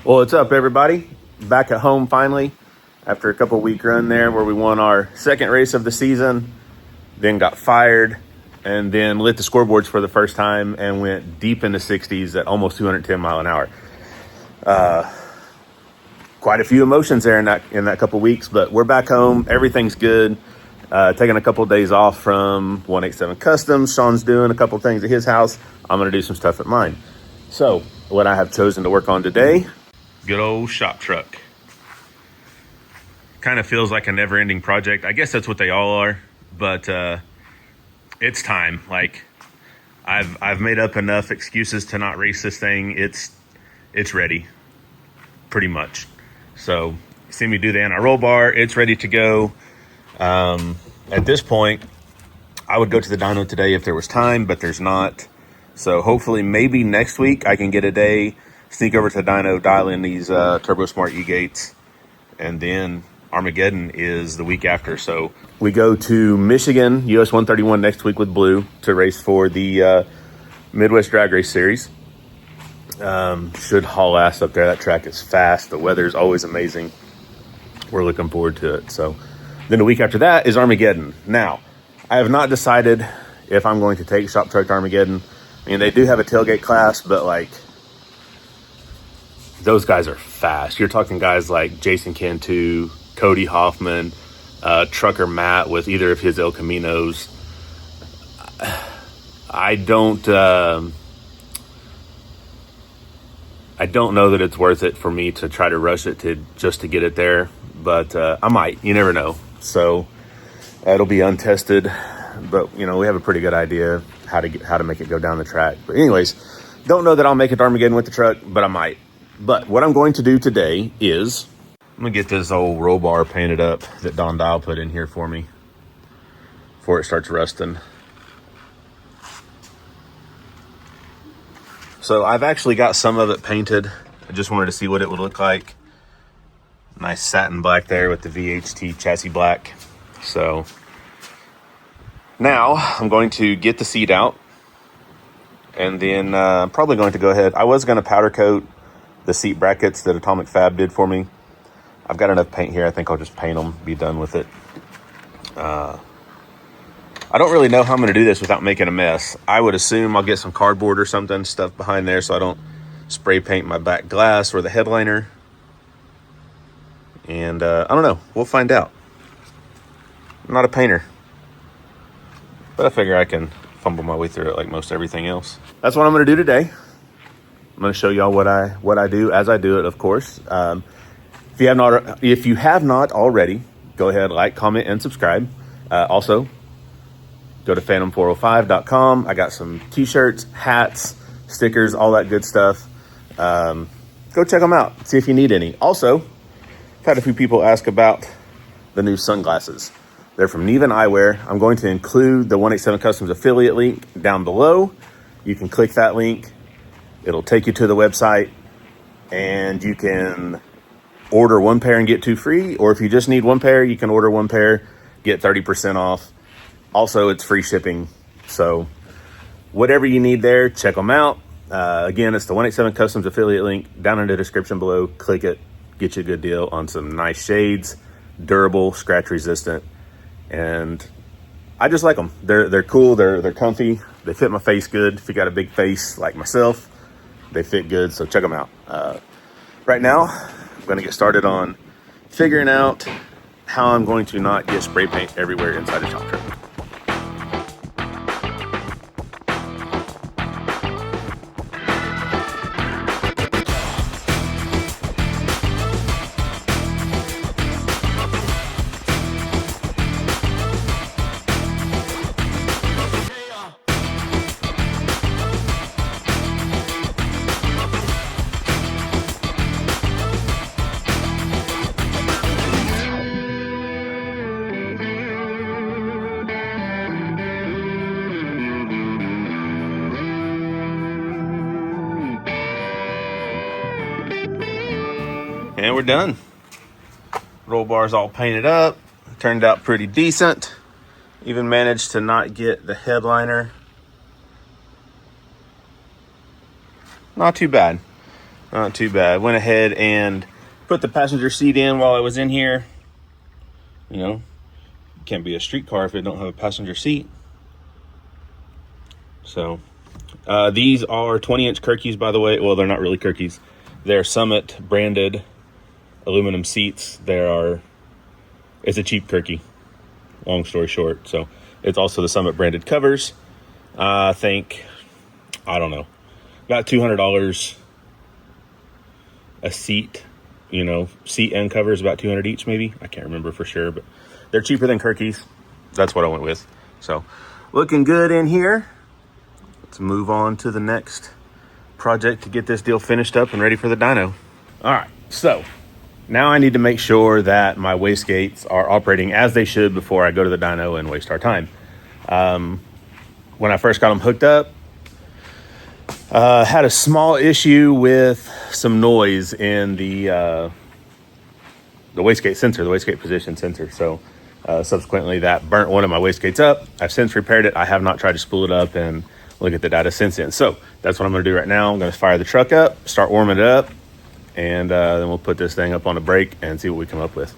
Well, what's up, everybody? Back at home finally after a couple week run there where we won our second race of the season, then got fired, and then lit the scoreboards for the first time and went deep in the 60s at almost 210 mile an hour. Quite a few emotions there in that couple weeks, but we're back home. Everything's good. Taking a couple of days off from 187 Customs. Sean's doing a couple things at his house. I'm going to do some stuff at mine. So what I have chosen to work on today, good old shop truck. Kind of feels like a never-ending project. I guess that's what they all are, but it's time. Like I've made up enough excuses to not race this thing. It's ready, pretty much. So you see me do the anti-roll bar. It's ready to go. At this point, I would go to the dyno today if there was time, but there's not. So hopefully maybe next week I can get a day, sneak over to the dyno, dial in these Turbo Smart E-gates, and then Armageddon is the week after. So we go to Michigan, US 131 next week with Blue to race for the Midwest Drag Race Series. Should haul ass up there. That track is fast. The weather is always amazing. We're looking forward to it. So then the week after that is Armageddon. Now, I have not decided if I'm going to take Shop Truck to Armageddon. I mean, they do have a tailgate class, but like those guys are fast. You're talking guys like Jason Cantu, Cody Hoffman, Trucker Matt with either of his El Caminos. I don't know that it's worth it for me to try to rush it just to get it there, but I might. You never know. So it'll be untested, but we have a pretty good idea how to make it go down the track. But anyways, don't know that I'll make it to Armageddon with the truck, but I might. But what I'm going to do today is I'm gonna get this old roll bar painted up that Don Dial put in here for me before it starts rusting. So I've actually got some of it painted. I just wanted to see what it would look like. Nice satin black there with the VHT chassis black. So now I'm going to get the seat out, and then I'm probably going to go ahead. I was going to powder coat the seat brackets that Atomic Fab did for me. I've got enough paint here. I think I'll just paint them, be done with it. I don't really know how I'm going to do this without making a mess. I would assume I'll get some cardboard or something stuff behind there so I don't spray paint my back glass or the headliner. And I don't know. We'll find out. I'm not a painter, but I figure I can fumble my way through it like most everything else. That's what I'm going to do today. I'm going to show y'all what I do as I do it, of course. If you have not already, go ahead, like, comment, and subscribe. Also, go to phantom405.com. I got some t-shirts, hats, stickers, all that good stuff. Go check them out. See if you need any. Also, I've had a few people ask about the new sunglasses. They're from Neven Eyewear. I'm going to include the 187 Customs affiliate link down below. You can click that link. It'll take you to the website, and you can order one pair and get two free. Or if you just need one pair, you can order one pair, get 30% off. Also, it's free shipping. So whatever you need there, check them out. Again, it's the 187 Customs affiliate link down in the description below. Click it, get you a good deal on some nice shades, durable, scratch resistant. And I just like them. They're cool. They're comfy. They fit my face good. If you got a big face like myself, they fit good. So check them out. Right now, I'm going to get started on figuring out how I'm going to not get spray paint everywhere inside the shop truck. And we're done. Roll bar's all painted up. Turned out pretty decent. Even managed to not get the headliner. Not too bad. Not too bad. Went ahead and put the passenger seat in while I was in here. You know, can't be a street car if it don't have a passenger seat. So these are 20-inch Kirkies, by the way. Well, they're not really Kirkies. They're Summit branded aluminum seats. It's a cheap Kirky, long story short. So it's also the Summit branded covers. I think, I don't know, about $200 a seat. You know, seat and covers about $200 each, maybe. I can't remember for sure, but they're cheaper than Kirkies. That's what I went with. So looking good in here. Let's move on to the next project to get this deal finished up and ready for the dyno. All right, so now I need to make sure that my wastegates are operating as they should before I go to the dyno and waste our time. When I first got them hooked up, had a small issue with some noise in the wastegate sensor, the wastegate position sensor. So subsequently that burnt one of my wastegates up. I've since repaired it. I have not tried to spool it up and look at the data since then. So that's what I'm going to do right now. I'm going to fire the truck up, start warming it up, and then we'll put this thing up on a brake and see what we come up with.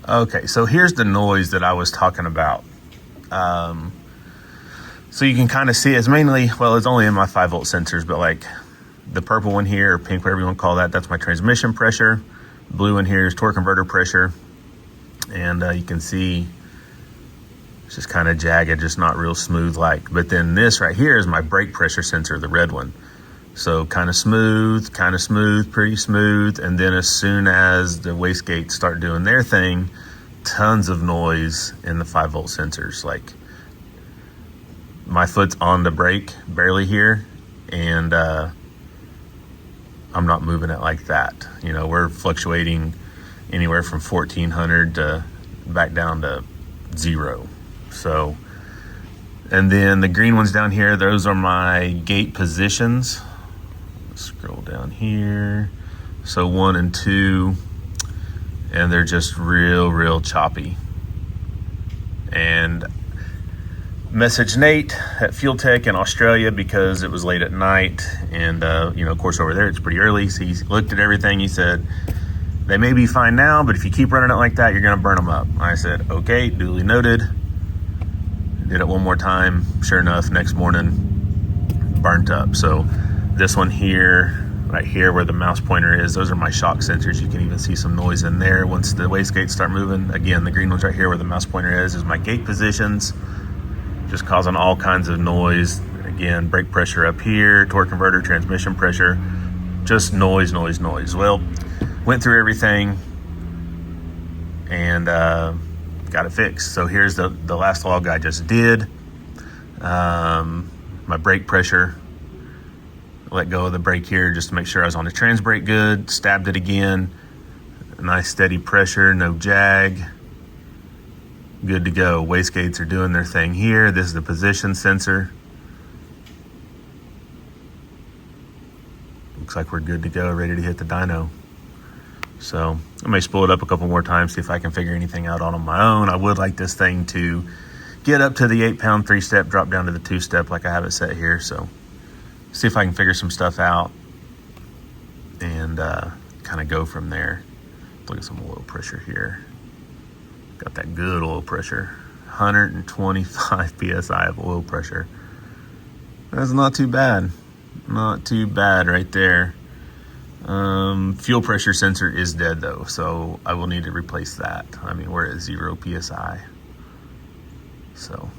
Okay, so here's the noise that I was talking about. So you can kind of see it's mainly, well, it's only in my 5-volt sensors, but like the purple one here, or pink, whatever you want to call that, that's my transmission pressure. Blue one here is torque converter pressure. And you can see it's just kind of jagged, just not real smooth like. But then this right here is my brake pressure sensor, the red one. So kind of smooth, pretty smooth. And then as soon as the wastegates start doing their thing, tons of noise in the 5-volt sensors. Like my foot's on the brake barely here, and I'm not moving it like that. You know, we're fluctuating anywhere from 1400 to back down to 0. So, and then the green ones down here, those are my gate positions. Scroll down here. So 1 and 2, and they're just real choppy. And message Nate at Fuel Tech in Australia because it was late at night, and you know, of course over there it's pretty early. So he looked at everything. He said they may be fine now, but if you keep running it like that, you're gonna burn them up. I said okay, duly noted. Did it one more time. Sure enough, next morning burnt up. So this one here, right here where the mouse pointer is, those are my shock sensors. You can even see some noise in there once the wastegates start moving. Again, the green ones right here where the mouse pointer is my gate positions, just causing all kinds of noise. Again, brake pressure up here, torque converter, transmission pressure, just noise. Well, went through everything and got it fixed. So here's the last log I just did. My brake pressure, let go of the brake here just to make sure I was on the trans brake good. Stabbed it again. Nice steady pressure, no jag. Good to go. Wastegates are doing their thing here. This is the position sensor. Looks like we're good to go, ready to hit the dyno. So I may spool it up a couple more times, see if I can figure anything out on my own. I would like this thing to get up to the 8-pound 3-step, drop down to the 2-step like I have it set here. So see if I can figure some stuff out and kind of go from there. Look at some oil pressure here. Got that good oil pressure. 125 psi of oil pressure. That's not too bad. Not too bad right there. Fuel pressure sensor is dead though, so I will need to replace that. I mean, we're at 0 psi. So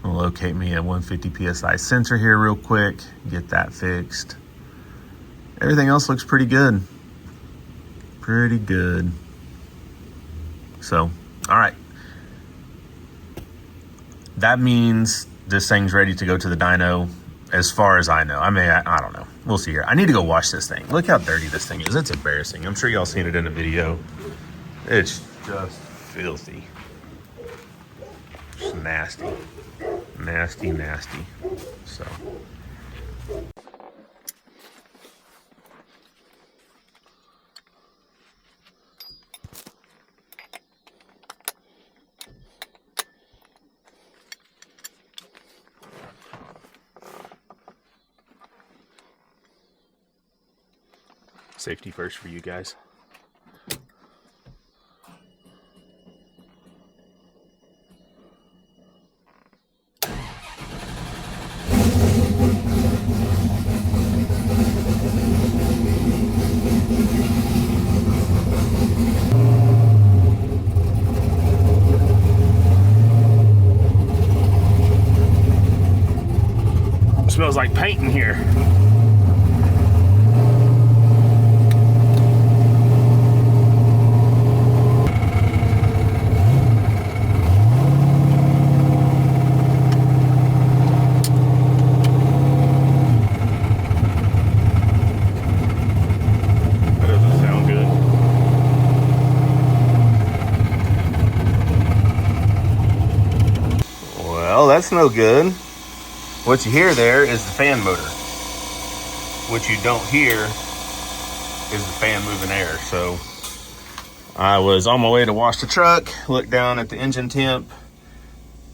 I'll locate me a 150 psi sensor here real quick, get that fixed. Everything else looks pretty good. Pretty good. So, all right. That means this thing's ready to go to the dyno as far as I know. I don't know. We'll see here. I need to go wash this thing. Look how dirty this thing is. It's embarrassing. I'm sure y'all seen it in the video. It's just filthy. Just nasty. Nasty, nasty. So. Safety first for you guys. Smells like paint in here. Well, that's no good. What you hear there is the fan motor. What you don't hear is the fan moving air. So I was on my way to wash the truck, looked down at the engine temp,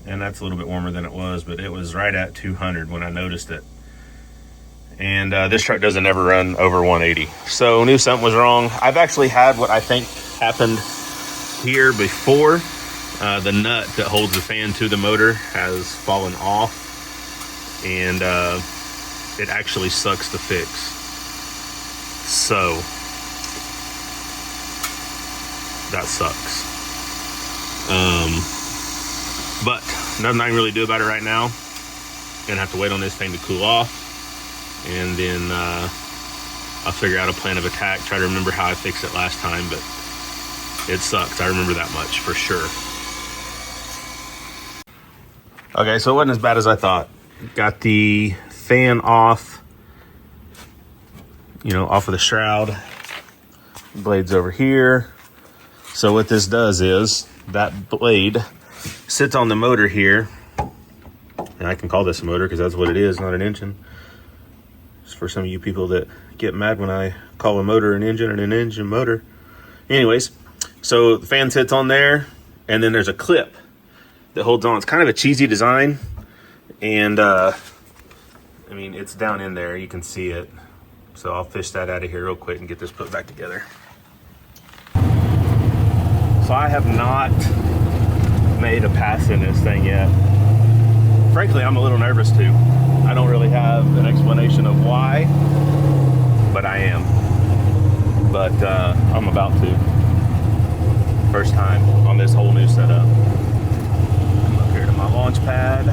and that's a little bit warmer than it was, but it was right at 200 when I noticed it. And this truck doesn't ever run over 180. So knew something was wrong. I've actually had what I think happened here before. The nut that holds the fan to the motor has fallen off, and it actually sucks to fix. So that sucks. But nothing I can really do about it right now. Gonna have to wait on this thing to cool off, and then I'll figure out a plan of attack. Try to remember how I fixed it last time, but it sucks. I remember that much for sure. Okay, so it wasn't as bad as I thought. Got the fan off, off of the shroud. Blade's over here. So what this does is that blade sits on the motor here. And I can call this a motor because that's what it is, not an engine. Just for some of you people that get mad when I call a motor an engine and an engine motor. Anyways, so the fan sits on there, and then there's a clip that holds on. It's kind of a cheesy design, and I mean, it's down in there, you can see it. So I'll fish that out of here real quick and get this put back together. So I have not made a pass in this thing yet. Frankly, I'm a little nervous too. I don't really have an explanation of why, but I am. But I'm about to. First time on this whole new setup. Here to my launch pad.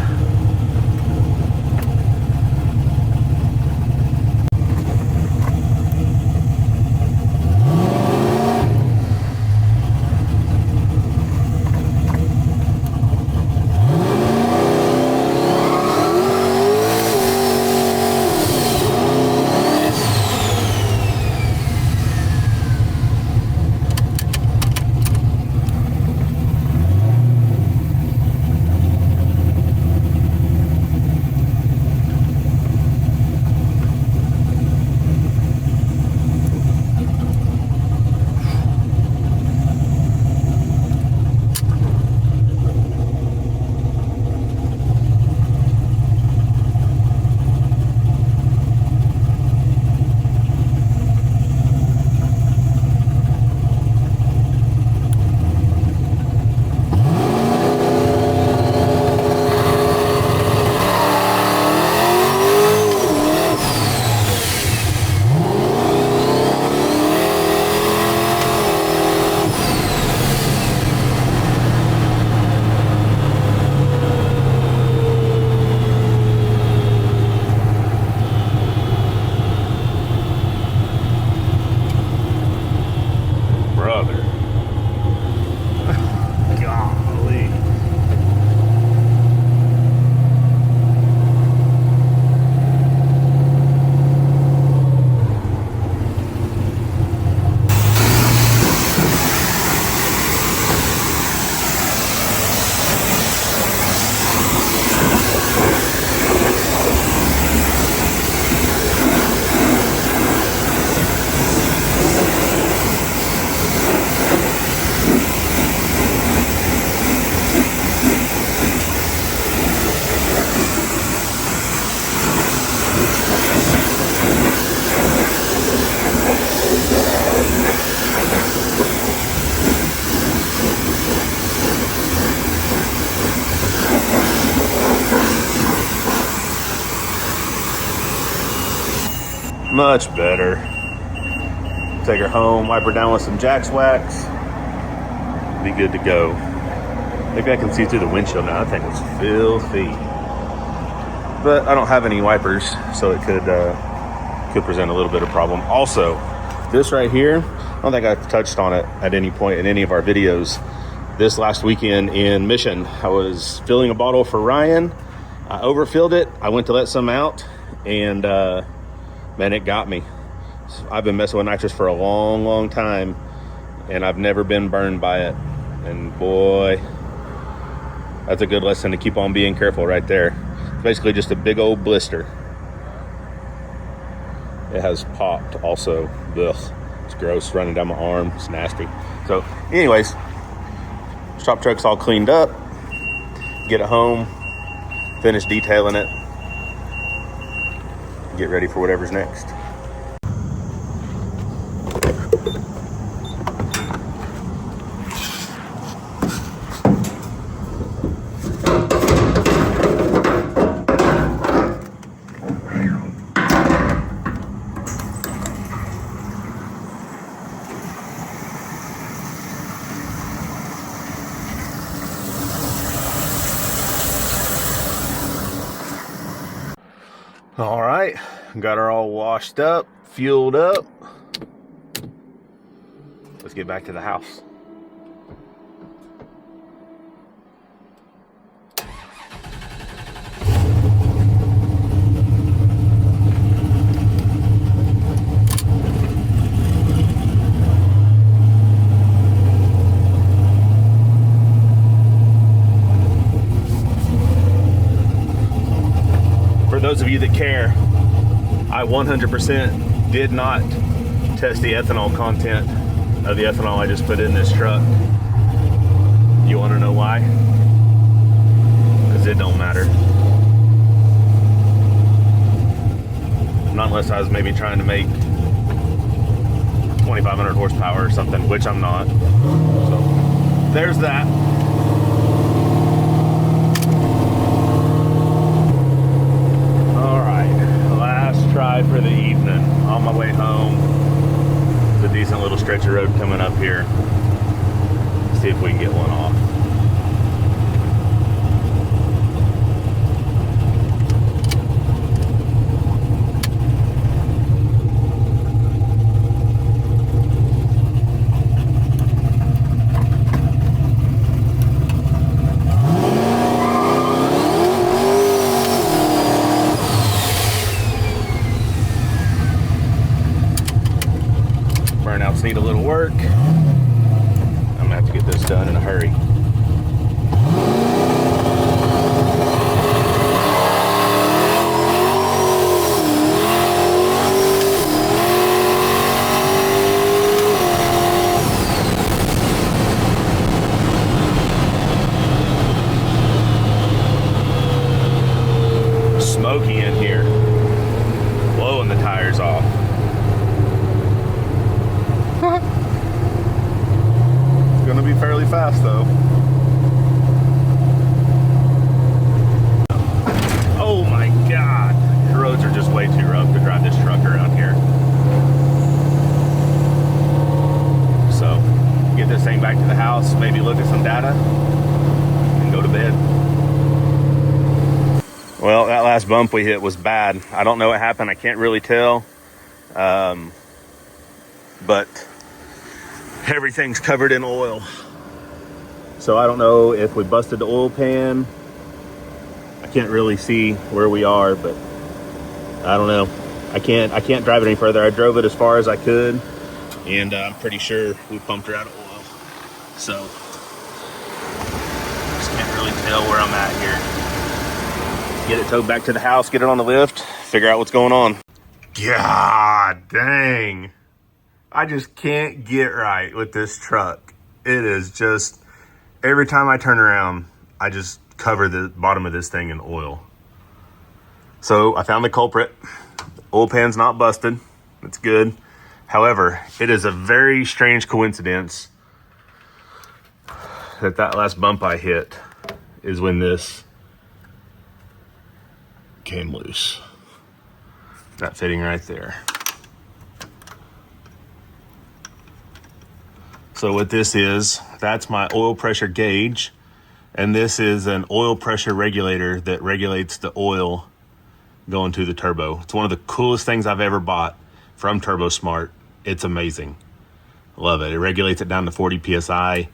Much better. Take her home, wipe her down with some Jack's wax. Be good to go. Maybe I can see through the windshield now. That thing was filthy. But I don't have any wipers, so it could present a little bit of problem. Also, this right here, I don't think I've touched on it at any point in any of our videos. This last weekend in Mission, I was filling a bottle for Ryan. I overfilled it. I went to let some out, and man, it got me. I've been messing with nitrous for a long time, and I've never been burned by it. And boy, that's a good lesson to keep on being careful right there. It's basically just a big old blister. It has popped also. Ugh, it's gross, running down my arm. It's nasty. So anyways, shop truck's all cleaned up. Get it home, finish detailing it, get ready for whatever's next. All right, got her all washed up, fueled up. Let's get back to the house. For those of you that care, I 100% did not test the ethanol content of the ethanol I just put in this truck. You want to know why? Because it don't matter. Not unless I was maybe trying to make 2,500 horsepower or something, which I'm not. So there's that. Try for the evening. On my way home, there's a decent little stretch of road coming up here. See if we can get one off. Burnouts need a little work. I'm gonna have to get this done in a hurry. Smoky in here, blowing the tires off. It's gonna be fairly fast though. Oh my God, the roads are just way too rough to drive this truck around here. So, get this thing back to the house, maybe look at some data, and go to bed. Well, that last bump we hit was bad. I don't know what happened. I can't really tell. But everything's covered in oil. So I don't know if we busted the oil pan. I can't really see where we are, but I don't know. I can't drive it any further. I drove it as far as I could, and I'm pretty sure we pumped her out of oil. So just can't really tell where I'm at here. Get it towed back to the house, get it on the lift, figure out what's going on. God dang. I just can't get right with this truck. It is just, every time I turn around, I just cover the bottom of this thing in oil. So I found the culprit. Oil pan's not busted. That's good. However, it is a very strange coincidence that that last bump I hit is when this came loose. That fitting right there. So what this is, that's my oil pressure gauge, and this is an oil pressure regulator that regulates the oil going to the turbo. It's one of the coolest things I've ever bought from TurboSmart. It's amazing. Love it. It regulates it down to 40 PSI,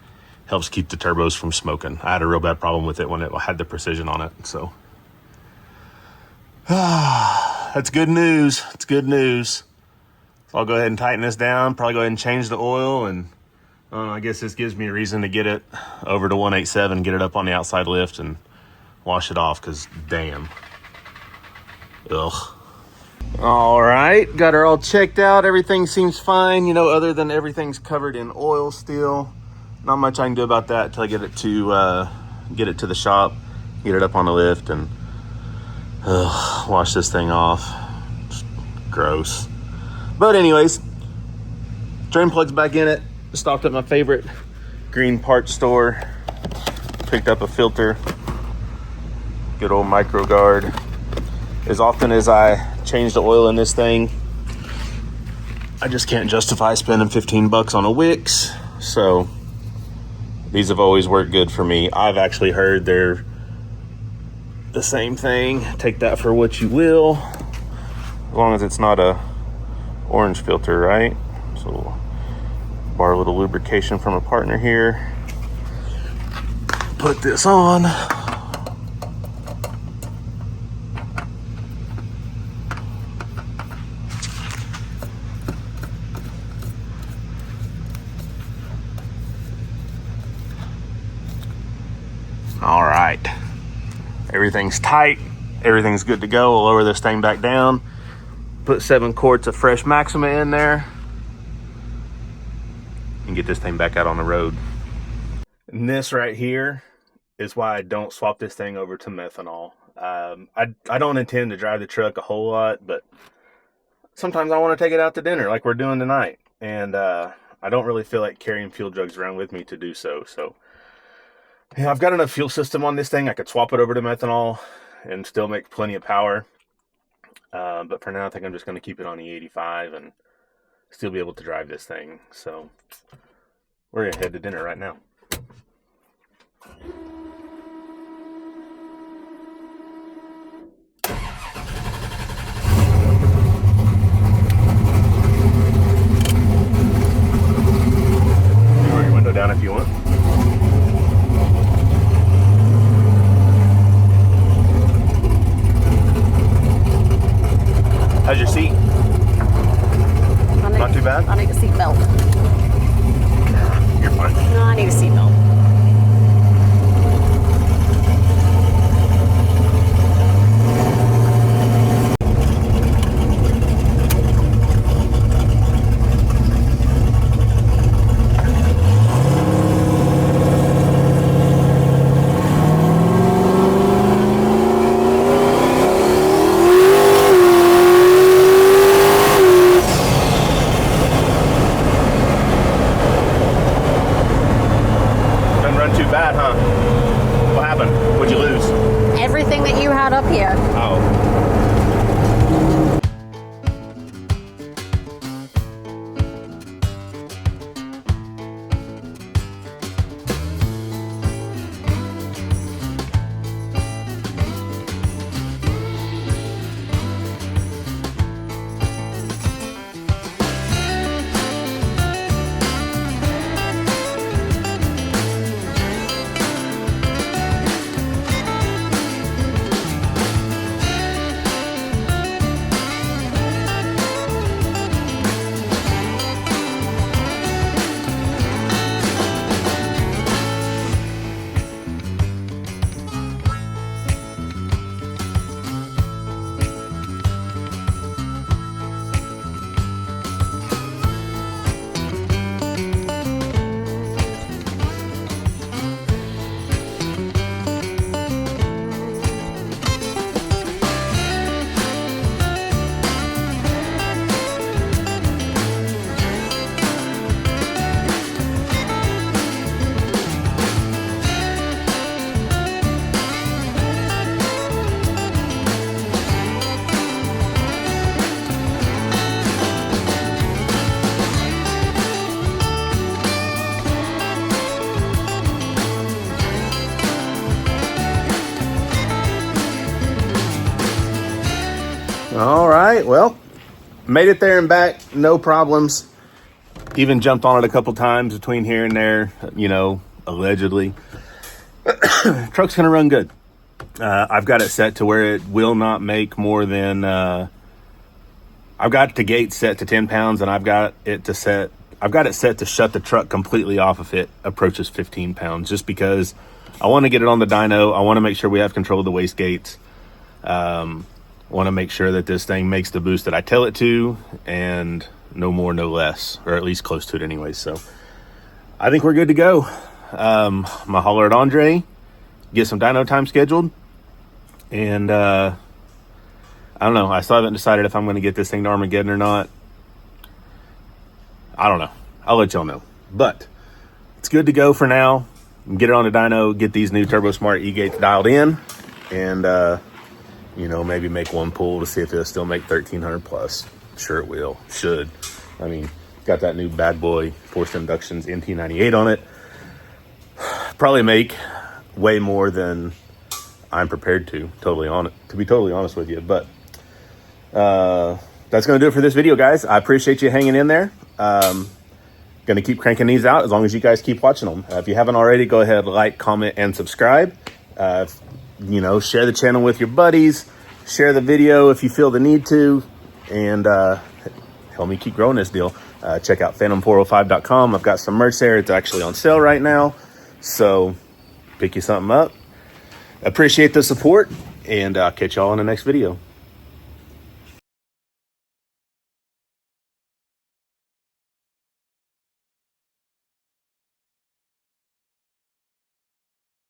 helps keep the turbos from smoking. I had a real bad problem with it when it had the precision on it, so. That's good news. It's good news. So I'll go ahead and tighten this down, probably go ahead and change the oil, and I guess this gives me a reason to get it over to 187, get it up on the outside lift and wash it off, because damn. Ugh. All right, got her all checked out. Everything seems fine, you know, other than everything's covered in oil still. Not much I can do about that until I get it to the shop, get it up on the lift, and wash this thing off. Just gross. But anyways, drain plug's back in it. Stopped at my favorite green parts store. Picked up a filter. Good old micro guard. As often as I change the oil in this thing, I just can't justify spending 15 bucks on a Wix. So these have always worked good for me. I've actually heard they're the same thing. Take that for what you will, as long as it's not a orange filter, right? So borrow a little lubrication from a partner here. Put this on. All right, everything's tight, everything's good to go. We'll lower this thing back down, put 7 quarts of fresh Maxima in there, and get this thing back out on the road. And this right here is why I don't swap this thing over to methanol. I don't intend to drive the truck a whole lot, but sometimes I want to take it out to dinner like we're doing tonight, and I don't really feel like carrying fuel jugs around with me to do so. So yeah, I've got enough fuel system on this thing. I could swap it over to methanol and still make plenty of power. But for now, I think I'm just going to keep it on E85 and still be able to drive this thing. So we're going to head to dinner right now. You roll your window down if you want. How's your seat? Not too bad? I need a seat belt. You're fine. No, I need a seat belt. right, well, made it there and back, no problems. Even jumped on it a couple times between here and there, you know, allegedly. Truck's gonna run good. I've got it set to where it will not make more than, I've got the gate set to 10 pounds, and I've got it set to shut the truck completely off if it approaches 15 pounds, just because I want to get it on the dyno. I want to make sure we have control of the wastegates. Want to make sure that this thing makes the boost that I tell it to, and no more, no less, or at least close to it anyway. So I think we're good to go. I'm gonna holler at Andre, get some dyno time scheduled, and I don't know. I still haven't decided if I'm going to get this thing to Armageddon or not. I don't know. I'll let y'all know. But it's good to go for now. Get it on the dyno, get these new Turbo Smart E-gates dialed in, and you know, maybe make one pull to see if it'll still make 1300 plus. Sure it will. Should. I mean, got that new bad boy Forced Inductions NT98 on it. Probably make way more than I'm prepared to, to be totally honest with you. But that's going to do it for this video, guys. I appreciate you hanging in there. Going to keep cranking these out as long as you guys keep watching them. If you haven't already, go ahead, like, comment, and subscribe. You know, share the channel with your buddies. Share the video if you feel the need to. And help me keep growing this deal. Check out phantom405.com. I've got some merch there. It's actually on sale right now. So pick you something up. Appreciate the support. And I'll catch y'all in the next video.